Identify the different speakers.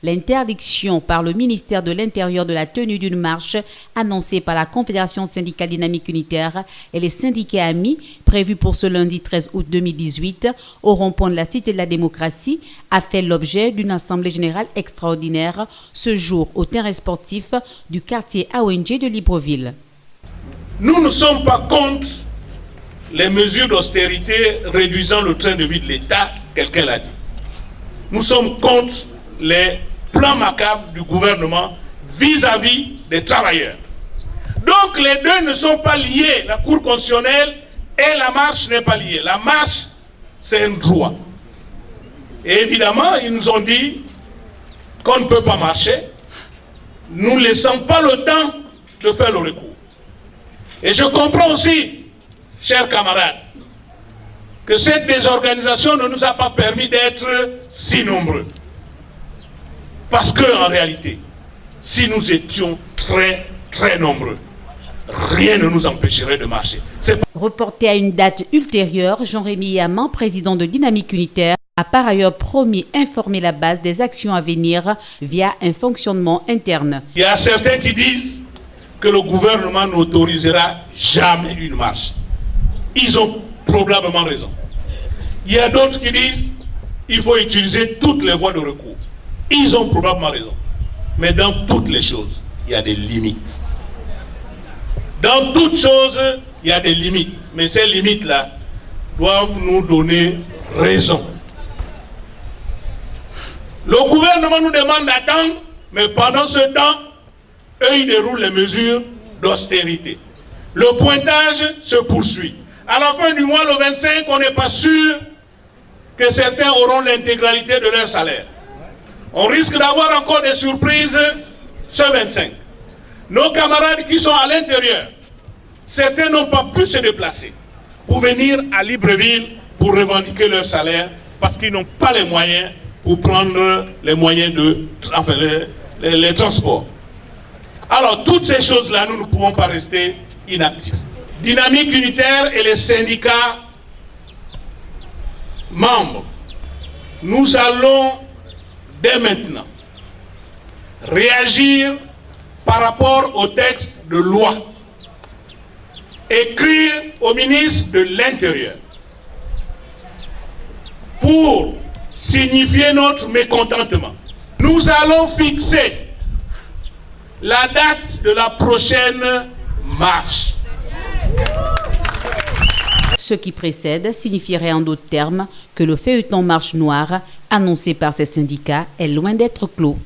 Speaker 1: L'interdiction par le ministère de l'Intérieur de la tenue d'une marche annoncée par la Confédération syndicale dynamique unitaire et les syndicats amis, prévue pour ce lundi 13 août 2018 au rond-point de la Cité de la Démocratie, a fait l'objet d'une assemblée générale extraordinaire ce jour au terrain sportif du quartier AONG de Libreville.
Speaker 2: Nous ne sommes pas contre les mesures d'austérité réduisant le train de vie de l'État, quelqu'un l'a dit. Nous sommes contre les plans macabres du gouvernement vis-à-vis des travailleurs. Donc les deux ne sont pas liés. La Cour constitutionnelle et la marche n'est pas liée. La marche, c'est un droit. Et évidemment, ils nous ont dit qu'on ne peut pas marcher. Nous ne laissons pas le temps de faire le recours. Et je comprends aussi, chers camarades, que cette désorganisation ne nous a pas permis d'être si nombreux. Parce qu'en réalité, si nous étions très, très nombreux, rien ne nous empêcherait de marcher.
Speaker 1: Reporté à une date ultérieure, Jean-Rémy Yaman, président de Dynamique Unitaire, a par ailleurs promis informer la base des actions à venir via un fonctionnement interne.
Speaker 2: Il y a certains qui disent que le gouvernement n'autorisera jamais une marche. Ils ont probablement raison. Il y a d'autres qui disent qu'il faut utiliser toutes les voies de recours. Ils ont probablement raison. Mais dans toutes les choses, il y a des limites. Dans toutes choses, il y a des limites. Mais ces limites-là doivent nous donner raison. Le gouvernement nous demande d'attendre, mais pendant ce temps, eux, ils déroulent les mesures d'austérité. Le pointage se poursuit. À la fin du mois, le 25, on n'est pas sûr que certains auront l'intégralité de leur salaire. On risque d'avoir encore des surprises ce 25. Nos camarades qui sont à l'intérieur, certains n'ont pas pu se déplacer pour venir à Libreville pour revendiquer leur salaire parce qu'ils n'ont pas les moyens pour prendre les moyens de les transports. Alors, toutes ces choses-là, nous ne pouvons pas rester inactifs. Dynamique unitaire et les syndicats membres, nous allons dès maintenant réagir par rapport au texte de loi, écrire au ministre de l'Intérieur pour signifier notre mécontentement. Nous allons fixer la date de la prochaine marche.
Speaker 1: Ce qui précède signifierait en d'autres termes que le feuilleton Marche Noire, annoncé par ces syndicats, est loin d'être clos.